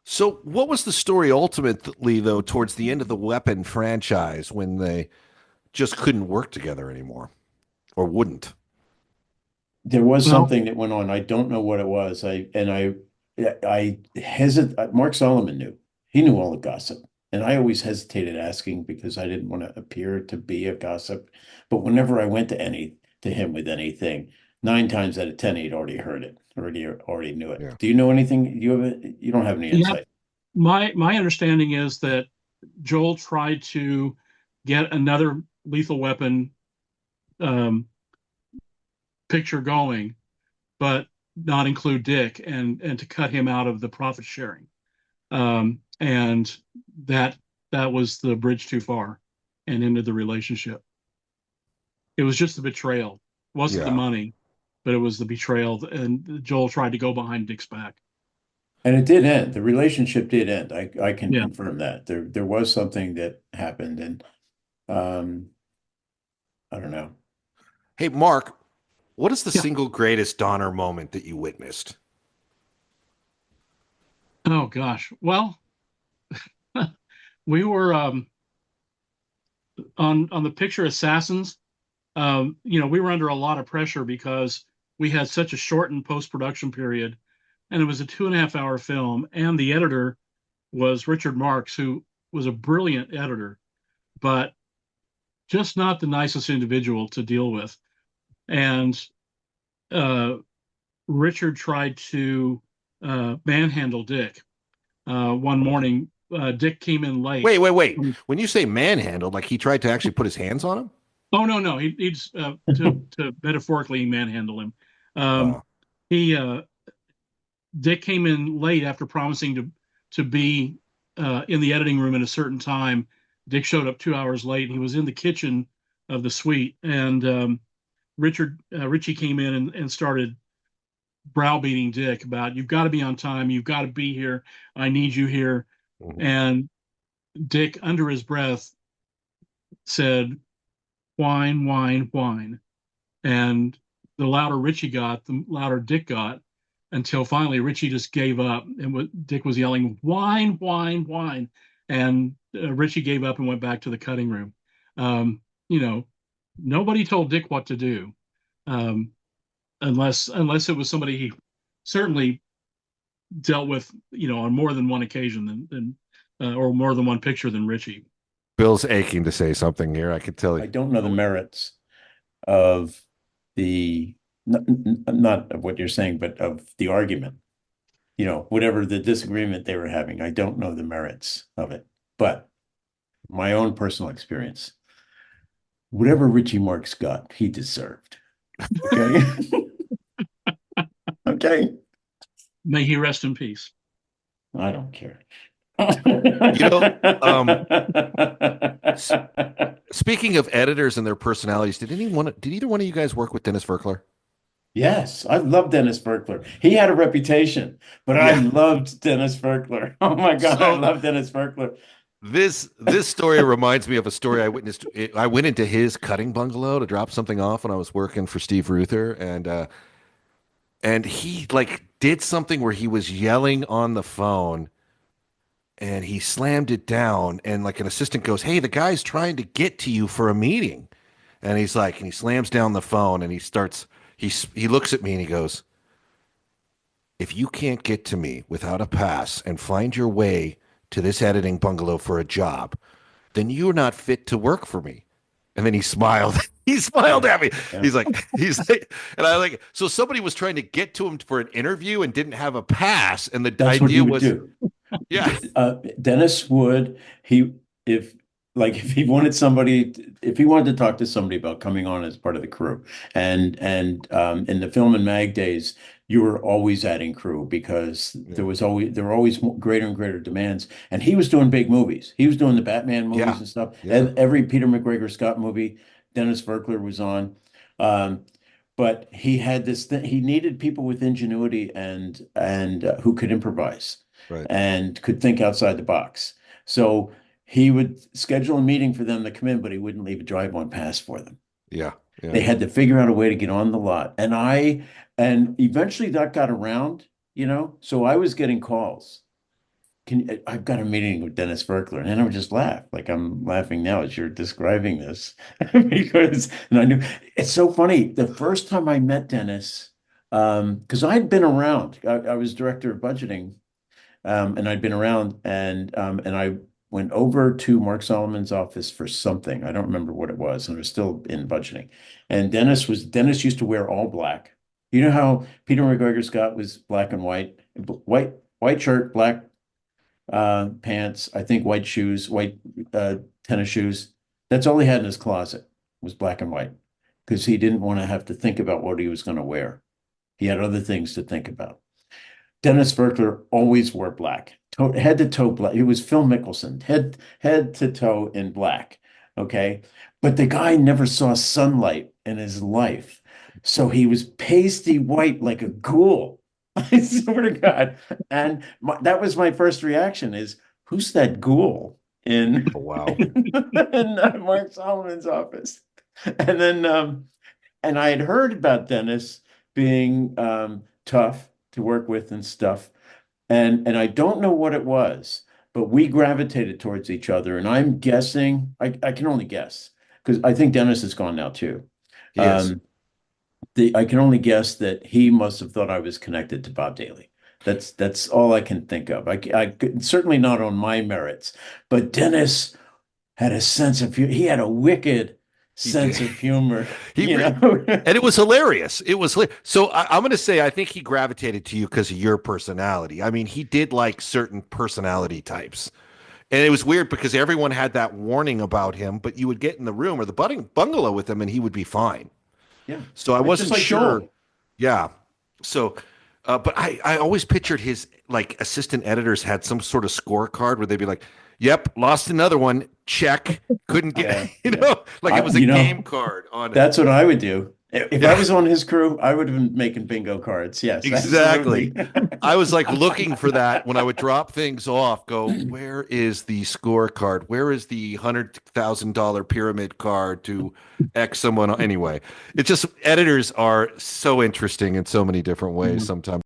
So, what was the story ultimately, though, towards the end of the Weapon franchise when they just couldn't work together anymore or wouldn't? There was Well, something that went on. I don't know what it was. I hesitate. Mark Solomon knew. He knew all the gossip, and I always hesitated asking because I didn't want to appear to be a gossip. But whenever I went to him with anything, 9 times out of 10, he'd already heard it, already knew it. Yeah. Do you know anything? You don't have any yeah, insight. my understanding is that Joel tried to get another Lethal Weapon um, picture going, but not include Dick and to cut him out of the profit sharing. And that that was the bridge too far and ended the relationship. It was just the betrayal. It wasn't the Yeah. money, but it was the betrayal. And Joel tried to go behind Dick's back. And it did end. The relationship did end. I can Yeah. confirm that. There was something that happened, and um, I don't know. Hey, Mark, what is the Yeah. single greatest Donner moment that you witnessed? Oh gosh. Well, we were on the picture Assassins. We were under a lot of pressure because we had such a shortened post-production period, and it was a 2.5 hour film, and the editor was Richard Marks, who was a brilliant editor, but just not the nicest individual to deal with. And uh, Richard tried to manhandle Dick. One morning, Dick came in late. Wait. When you say manhandled, like he tried to actually put his hands on him? Oh no, he's to metaphorically manhandle him. Um, Oh, he Dick came in late after promising to be in the editing room at a certain time. Dick showed up 2 hours late. He was in the kitchen of the suite, and Richie came in and started browbeating Dick about you've got to be on time, you've got to be here, I need you here. mhm. And Dick, under his breath, said, "Whine, whine, whine." And the louder Richie got, the louder Dick got, until finally Richie just gave up, and Dick was yelling, "Whine, whine, whine," and Richie gave up and went back to the cutting room. Um, you know, Nobody told Dick what to do, um, unless it was somebody he certainly dealt with, on more than one occasion than or more than one picture than Richie. Bill's aching to say something here. I can tell you. I don't know the merits of the not of what you're saying, but of the argument. Whatever the disagreement they were having, I don't know the merits of it. But my own personal experience, whatever Richie Marks got, he deserved. Okay. Okay. May he rest in peace. I don't care. You know, um, s- speaking of editors and their personalities, did either one of you guys work with Dennis Verkler? Yes, I love Dennis Berkler. He had a reputation, but I Yeah. loved Dennis Berkler. Oh my God, I So love Dennis Berkler. this story reminds me of a story I witnessed. I went into his cutting bungalow to drop something off when I was working for Steve Reuther, and he like did something where he was yelling on the phone, and he slammed it down, and like an assistant goes, "Hey, the guy's trying to get to you for a meeting," and he's like, and he slams down the phone, and he looks at me and he goes, "If you can't get to me without a pass and find your way to this editing bungalow for a job, then you're not fit to work for me." And then he smiled. He smiled Yeah, at me. yeah. He's like, and I like, so somebody was trying to get to him for an interview and didn't have a pass. And the That's what he idea would was, do. yeah, Dennis would if if he wanted somebody if he wanted to talk to somebody about coming on as part of the crew, and in the film and mag days, you were always adding crew because yeah, there were always greater and greater demands, and he was doing big movies. He was doing the Batman movies yeah, and stuff. yeah. And every Peter McGregor Scott movie, Dennis Verkler was on. Um, but he had this thing. He needed people with ingenuity and who could improvise Right. and could think outside the box. So he would schedule a meeting for them to come in, but he wouldn't leave a drive-on pass for them. Yeah, They yeah. had to figure out a way to get on the lot. And eventually that got around, so I was getting calls I've got a meeting with Dennis Berkler, and I would just laugh, like I'm laughing now as you're describing this, because and I knew it's so funny. The first time I met Dennis, because I'd been around, I was director of budgeting, and I'd been around, and I went over to Mark Solomon's office for something. I don't remember what it was, and I was still in budgeting. And Dennis used to wear all black. You know how Peter McGregor Scott was black and white shirt, black pants, I think white shoes, white tennis shoes. That's all he had in his closet was black and white because he didn't want to have to think about what he was going to wear. He had other things to think about. Dennis Berkler always wore black, head to toe black. He was Phil Mickelson, head to toe in black. Okay. But the guy never saw sunlight in his life. So he was pasty white like a ghoul. I swear to God. And that was my first reaction is, who's that ghoul in, Oh, wow. in Mark Solomon's office? And then, and I had heard about Dennis being tough to work with and stuff. And I don't know what it was, but we gravitated towards each other. And I'm guessing, I can only guess, because I think Dennis is gone now too. Yes. I can only guess that he must have thought I was connected to Bob Daly. That's all I can think of. Certainly not on my merits, but Dennis had a sense of humor. He had a wicked sense of humor, He re- know. and it was hilarious. It was so. I'm going to say I think he gravitated to you because of your personality. I mean, he did like certain personality types, and it was weird because everyone had that warning about him. But you would get in the room or the bungalow with him, and he would be fine. Yeah, So I it's wasn't just like sure. Joel. Yeah. So, but I always pictured his like assistant editors had some sort of scorecard where they'd be like, "Yep, lost another one. Check. Couldn't get," Yeah, you yeah. know, like it was a You know, game card on it. that's what I would do. If I Yeah, was on his crew, I would have been making bingo cards. Yes, exactly. absolutely. I was like looking for that when I would drop things off. Go, where is the scorecard? Where is the $100,000 pyramid card to X someone? Anyway, it's just editors are so interesting in so many different ways sometimes.